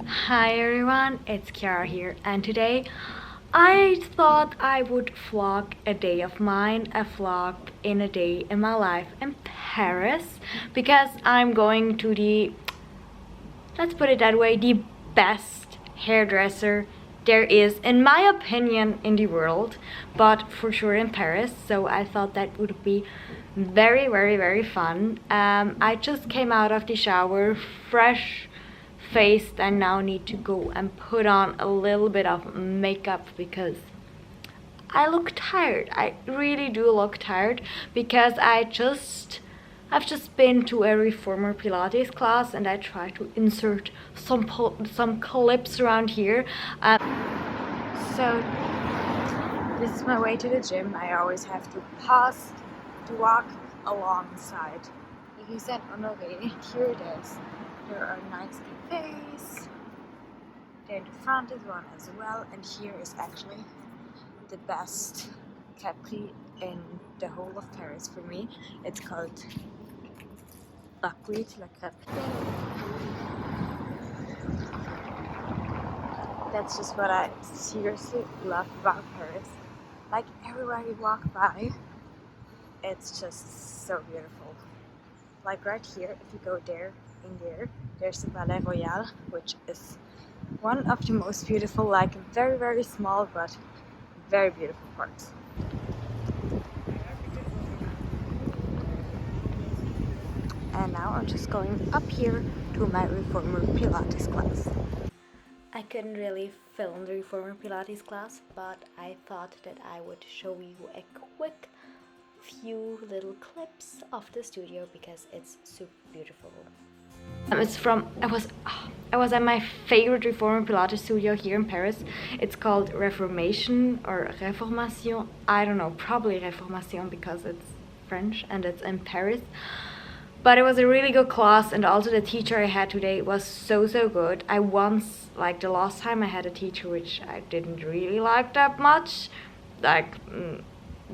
Hi everyone, it's Chiara here, and today I thought I would vlog a day of mine, a vlog in a day in my life in Paris, because I'm going to the, let's put it that way, the best hairdresser there is, in my opinion, in the world, but for sure in Paris. So I thought that would be very fun. I just came out of the shower, fresh faced, and now need to go and put on a little bit of makeup because I look tired. I really do look tired because I've just been to a reformer Pilates class, and I try to insert some clips around here. So this is my way to the gym. I always have to pause to walk alongside. He said, "Oh no, here it is." There are nice cafes. There in the front is one as well, and here is actually the best cafe in the whole of Paris for me. It's called Buckwheat La Crêperie. That's just what I seriously love about Paris. Like, everywhere you walk by, it's just so beautiful. Like right here, if you go there, there's the Palais Royal, which is one of the most beautiful, like very small but very beautiful parts. And now I'm just going up here to my reformer Pilates class. I couldn't really film the reformer Pilates class, but I thought that I would show you a quick few little clips of the studio because it's super beautiful. I was at my favorite reformer Pilates studio here in Paris. It's called Reformation or Reformation. I don't know, probably Reformation because it's French and it's in Paris. But it was a really good class, and also the teacher I had today was so good. I once, like the last time I had a teacher which I didn't really like that much. Like,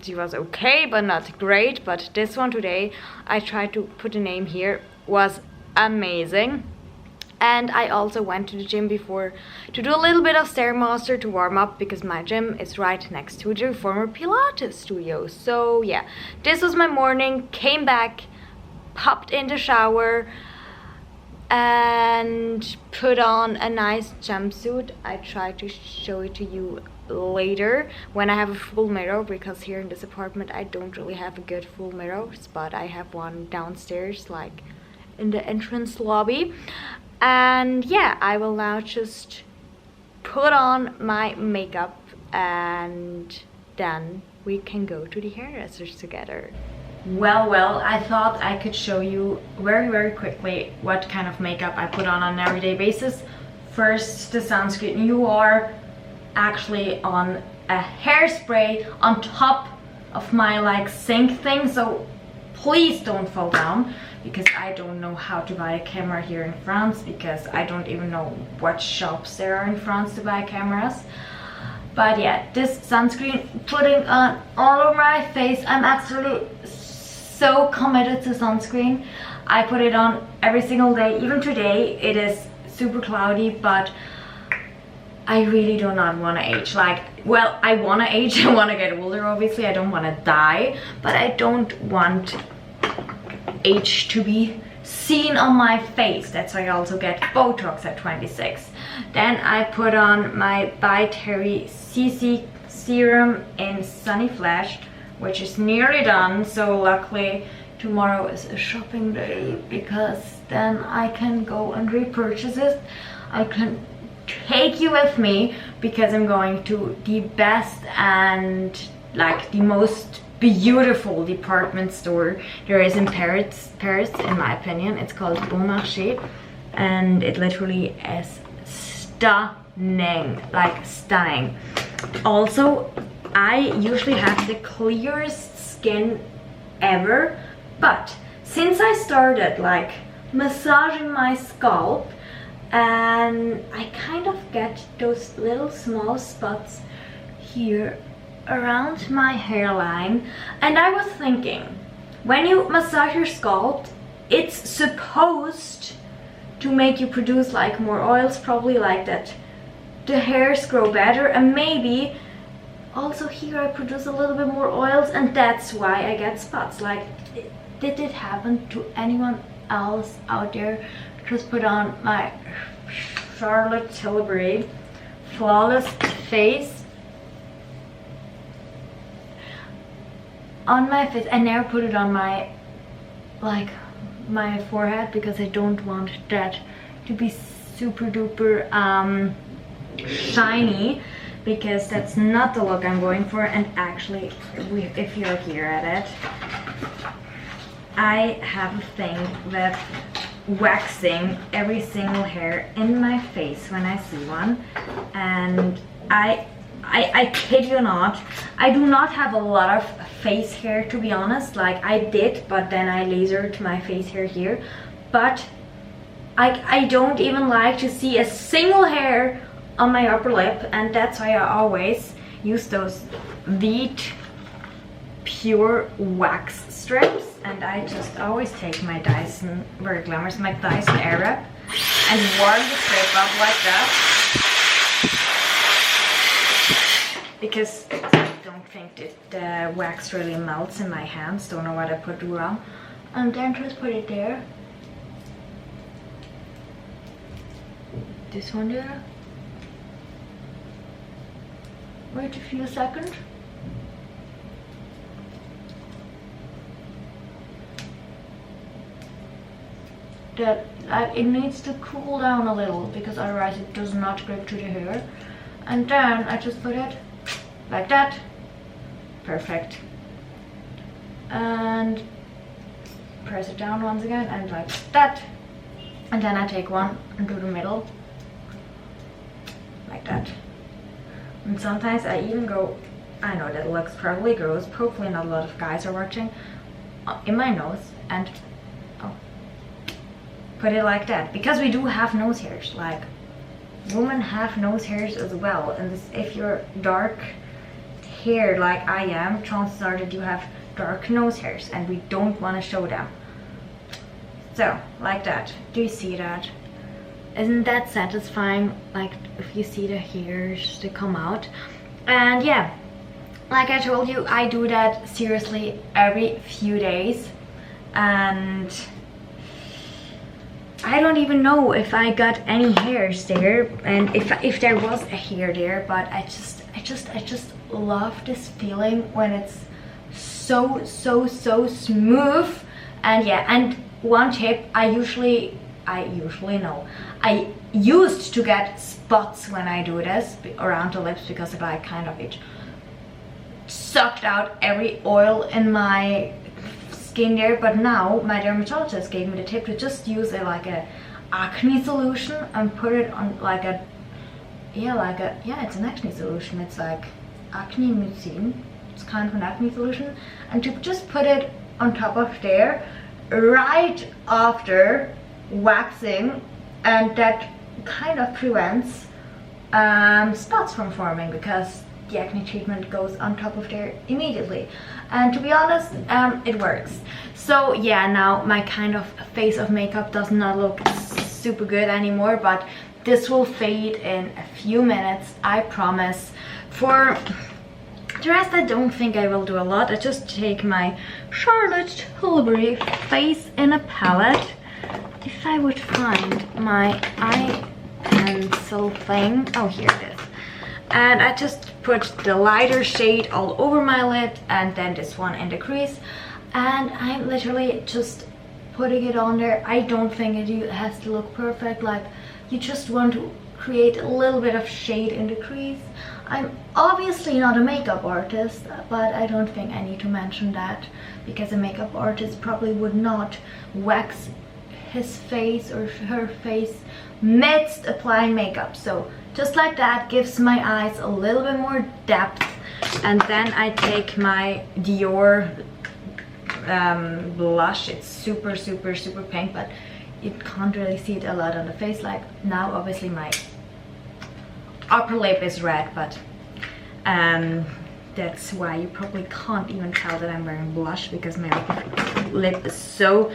she was okay but not great, but this one today, I tried to put a name here, was amazing. And I also went to the gym before to do a little bit of Stairmaster to warm up because my gym is right next to the reformer Pilates studio. So yeah, this was my morning. Came back, popped in the shower and put on a nice jumpsuit. I try to show it to you later when I have a full mirror, because here in this apartment I don't really have a good full mirror, but I have one downstairs, like in the entrance lobby. And yeah, I will now just put on my makeup and then we can go to the hairdressers together. Well, I thought I could show you very quickly what kind of makeup I put on an everyday basis. First, the sunscreen. You are actually on a hairspray on top of my like sink thing, so please don't fall down, because I don't know how to buy a camera here in France, because I don't even know what shops there are in France to buy cameras. But yeah, this sunscreen, putting on all over my face. I'm actually so committed to sunscreen. I put it on every single day. Even today it is super cloudy, but I really do not want to age. Like, well, I want to age, I want to get older, obviously. I don't want to die, but I don't want age to be seen on my face. That's why I also get Botox at 26. Then I put on my by Terry CC serum in Sunny Flash, which is nearly done. So luckily tomorrow is a shopping day, because then I can go and repurchase it. I can take you with me because I'm going to the best and like the most beautiful department store there is in Paris, in my opinion. It's called Bon Marché, and it literally is stunning, like stunning. Also, I usually have the clearest skin ever, but since I started like massaging my scalp, and I kind of get those little small spots here around my hairline, and I was thinking, when you massage your scalp, it's supposed to make you produce like more oils, probably like that the hairs grow better, and maybe also here I produce a little bit more oils, and that's why I get spots. Like, did it happen to anyone else out there? Just put on my Charlotte Tilbury Flawless Face on my face. I never put it on my, like, my forehead, because I don't want that to be super duper shiny, because that's not the look I'm going for. And actually, if you're here at it, I have a thing with waxing every single hair in my face when I see one, and I kid you not, I do not have a lot of face hair, to be honest. Like, I did, but then I lasered my face hair here, but I don't even like to see a single hair on my upper lip, and that's why I always use those Veet pure wax strips. And I just always take my Dyson, very glamorous, my Dyson Airwrap, and warm the strip up like that, because I don't think that the wax really melts in my hands. Don't know what I put wrong. And then just put it there. This one there. Wait a few seconds. That it needs to cool down a little, because otherwise it does not grip to the hair. And then I just put it like that. Perfect. And press it down once again, and like that. And then I take one into the middle like that. And sometimes I even go, I know that looks probably gross, hopefully not a lot of guys are watching, in my nose, and put it like that, because we do have nose hairs. Like, women have nose hairs as well, and if you're dark haired like I am, chances are that you have dark nose hairs, and we don't want to show them. So like that. Do you see that? Isn't that satisfying? Like, if you see the hairs to come out. And yeah, like I told you, I do that seriously every few days, and I don't even know if I got any hairs there, and if there was a hair there, but I just love this feeling when it's so smooth. And yeah, and one tip, I used to get spots when I do this around the lips, because like kind of it sucked out every oil in my skin there. But now my dermatologist gave me the tip to just use like a acne solution and put it on like a it's an acne solution. It's like acne mucin. It's kind of an acne solution, and to just put it on top of there right after waxing, and that kind of prevents spots from forming, because the acne treatment goes on top of there immediately. And to be honest, it works. So yeah, now my kind of face of makeup does not look super good anymore, but this will fade in a few minutes, I promise. For the rest, I don't think I will do a lot. I just take my Charlotte Tilbury face in a palette. If I would find my eye pencil thing, oh, here it is. And I just put the lighter shade all over my lid, and then this one in the crease, and I'm literally just putting it on there. I don't think it has to look perfect. Like, you just want to create a little bit of shade in the crease. I'm obviously not a makeup artist, but I don't think I need to mention that, because a makeup artist probably would not wax his face or her face midst applying makeup. So just like that gives my eyes a little bit more depth. And then I take my Dior blush. It's super pink, but you can't really see it a lot on the face. Like, now obviously my upper lip is red, but that's why you probably can't even tell that I'm wearing blush, because my lip is so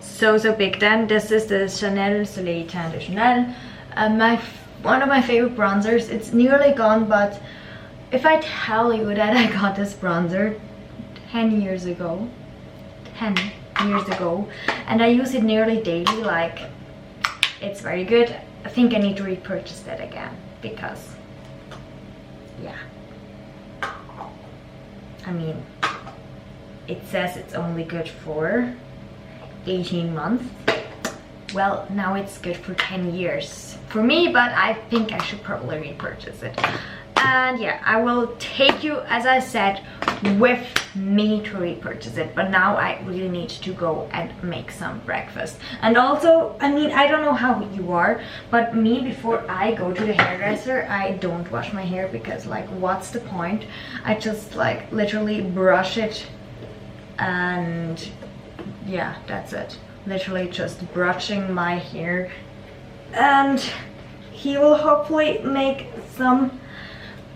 so big then. This is the Chanel Soleil Teint de Chanel. One of my favorite bronzers. It's nearly gone, but if I tell you that I got this bronzer 10 years ago, and I use it nearly daily, like, it's very good. I think I need to repurchase that again because, yeah, I mean, it says it's only good for 18 months. Well, now it's good for 10 years for me, but I think I should probably repurchase it. And yeah, I will take you, as I said, with me to repurchase it. But now I really need to go and make some breakfast. And also, I mean, I don't know how you are, but me, before I go to the hairdresser, I don't wash my hair because, like, what's the point? I just, like, literally brush it and yeah, that's it. Literally just brushing my hair, and he will hopefully make some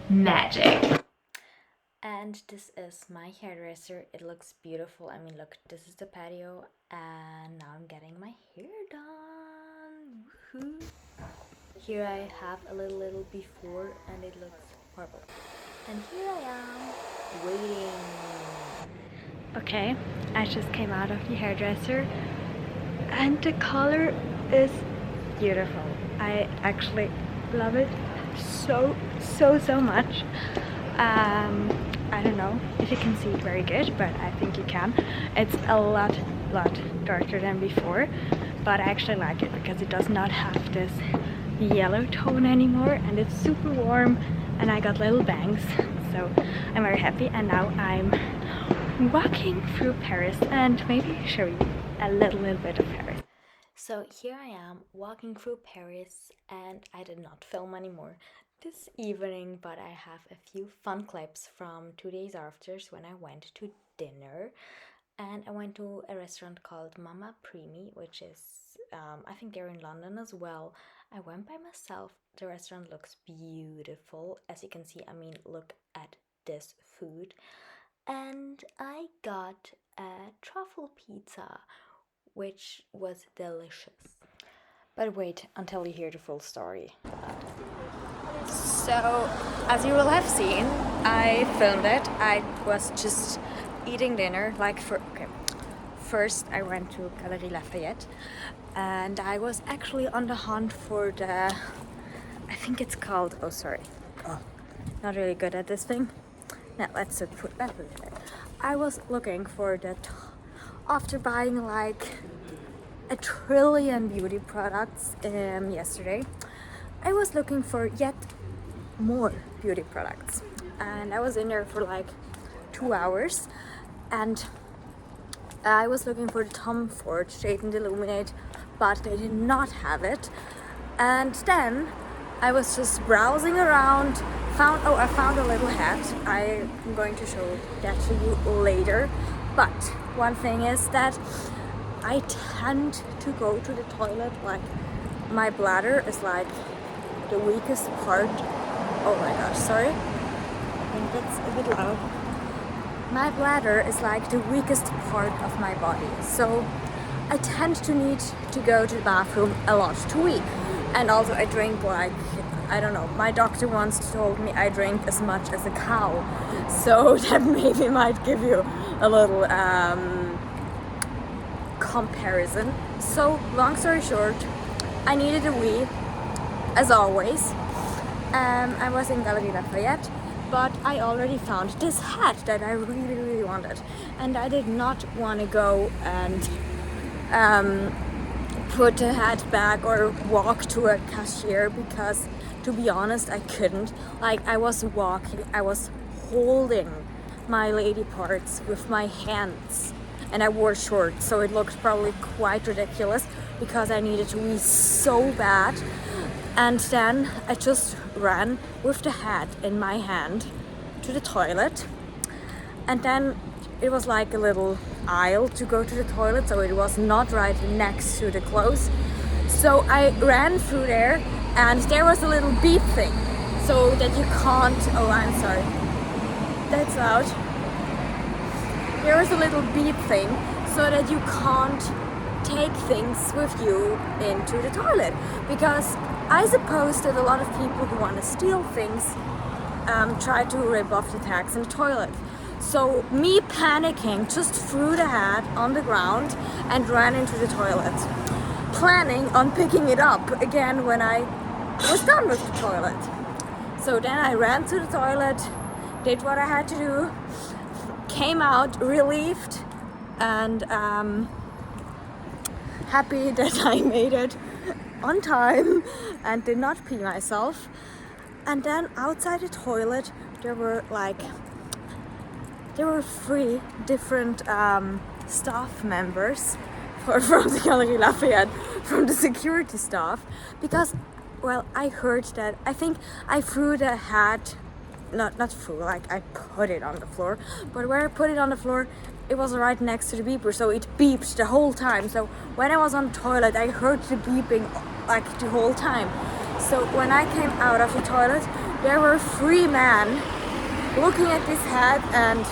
magic. And this is my hairdresser. It looks beautiful. I mean, look, this is the patio, and now I'm getting my hair done. Woohoo! Here I have a little before, and it looks horrible. And here I am waiting. Okay, I just came out of the hairdresser, and the color is beautiful. I actually love it so much. I don't know if you can see it very good, but I think you can. It's a lot darker than before, but I actually like it because it does not have this yellow tone anymore, and it's super warm, and I got little bangs, so I'm very happy. And now I'm walking through Paris and maybe show you a little bit of Paris. So here I am walking through Paris, and I did not film anymore this evening, but I have a few fun clips from 2 days after when I went to dinner. And I went to a restaurant called Primi, which is, I think they're in London as well. I went by myself. The restaurant looks beautiful. As you can see, I mean, look at this food. And I got a truffle pizza, which was delicious. But wait until you hear the full story. So, as you will have seen, I filmed it. I was just eating dinner, first I went to Galerie Lafayette, and I was actually on the hunt for the, I think it's called, not really good at this thing. Now let's put that there. I was looking for that after buying like 1 trillion beauty products yesterday. I was looking for yet more beauty products, and I was in there for like 2 hours, and I was looking for the Tom Ford Shade and Illuminate, but they did not have it. And then I was just browsing around, I found a little hat. I'm going to show that to you later. But one thing is that I tend to go to the toilet, like, my bladder is like the weakest part. Oh my gosh, sorry. I think that's a bit loud. My bladder is like the weakest part of my body. So I tend to need to go to the bathroom a lot to wee. And also I drink, like, I don't know, my doctor once told me I drink as much as a cow. So that maybe might give you a little comparison. So long story short, I needed a wee, as always. I was in Galerie Lafayette, but I already found this hat that I really wanted. And I did not want to go and put the hat back or walk to a cashier, because to be honest, I couldn't. Like, I was walking, I was holding my lady parts with my hands, and I wore shorts, so it looked probably quite ridiculous because I needed to wee so bad. And then I just ran with the hat in my hand to the toilet, and then it was like a little aisle to go to the toilet, so it was not right next to the clothes. So I ran through there, and there was a little beep thing, so that you can't, oh, I'm sorry, that's loud. There was a little beep thing, so that you can't take things with you into the toilet, because I suppose that a lot of people who want to steal things try to rip off the tags in the toilet. So me panicking, just threw the hat on the ground and ran into the toilet, planning on picking it up again when I was done with the toilet. So then I ran to the toilet, did what I had to do, came out relieved and happy that I made it on time and did not pee myself. And then outside the toilet there were 3 different staff members from the Galerie Lafayette, from the security staff, because, well, I heard that, I think I threw the hat, not threw, like I put it on the floor, but where I put it on the floor, it was right next to the beeper, so it beeped the whole time. So when I was on the toilet, I heard the beeping like the whole time. So when I came out of the toilet, there were 3 men looking at this hat and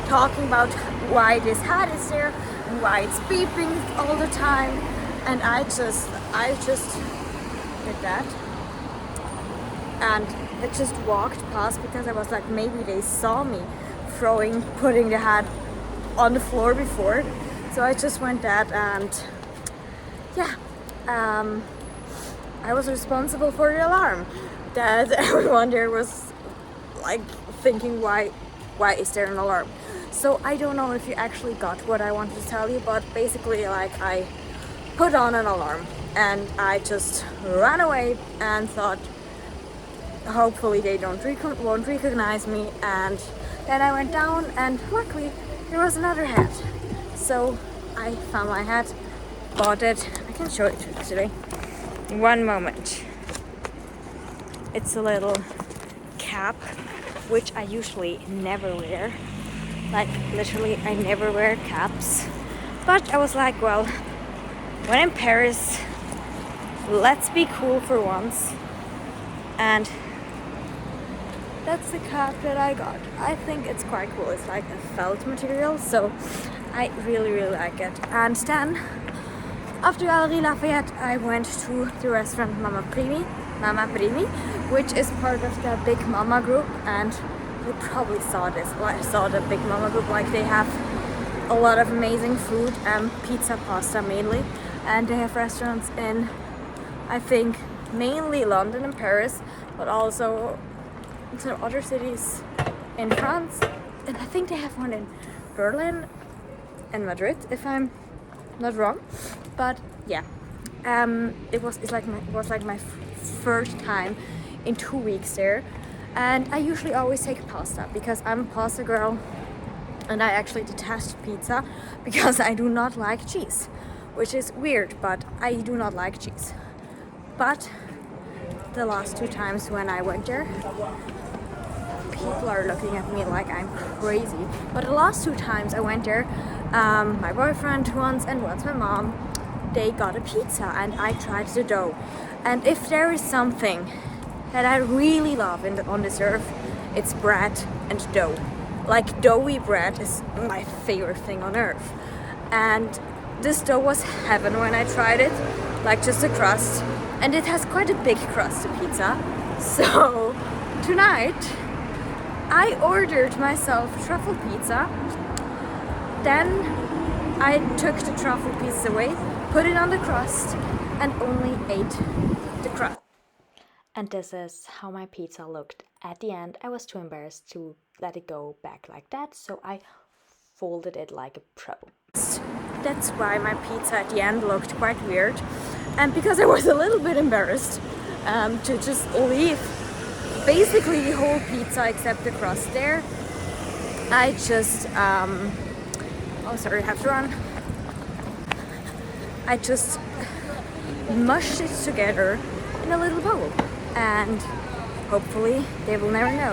talking about why this hat is there and why it's beeping all the time. And I just did that and I just walked past, because I was like, maybe they saw me putting the hat on the floor before. So I just went that, and yeah, I was responsible for the alarm that everyone there was like thinking, why is there an alarm? So I don't know if you actually got what I wanted to tell you, but basically, like, I put on an alarm and I just ran away and thought hopefully they won't recognize me. And then I went down and luckily there was another hat. So I found my hat, bought it. I can show it to you today. One moment. It's a little cap, which I usually never wear. Like, literally, I never wear caps. But I was like, well, when in Paris, let's be cool for once. And that's the cap that I got. I think it's quite cool. It's like a felt material, so I really, really like it. And then, after Galerie Lafayette, I went to the restaurant Mama Primi, which is part of the Big Mama group. And you probably saw this. Well, I saw the Big Mama group. Like, they have a lot of amazing food, pizza, pasta mainly, and they have restaurants in, I think, mainly London and Paris, but also some other cities in France, and I think they have one in Berlin and Madrid, if I'm not wrong. But yeah, it was like my first time in 2 weeks there, and I usually always take pasta because I'm a pasta girl, and I actually detest pizza because I do not like cheese, which is weird, but I do not like cheese. But the last 2 times when I went there, people are looking at me like I'm crazy. But the last 2 times I went there, my boyfriend once and once my mom, they got a pizza and I tried the dough. And if there is something that I really love on this earth, it's bread and dough. Like, doughy bread is my favorite thing on earth. And this dough was heaven when I tried it, like just a crust. And it has quite a big crust, the pizza. So tonight I ordered myself truffle pizza. Then I took the truffle piece away, put it on the crust, and only ate the crust. And this is how my pizza looked at the end. I was too embarrassed to let it go back like that, so I folded it like a pro. That's why my pizza at the end looked quite weird. And because I was a little bit embarrassed to just leave basically the whole pizza except the crust there, I just, oh sorry, I have to run. I just mushed it together in a little bowl. And hopefully they will never know.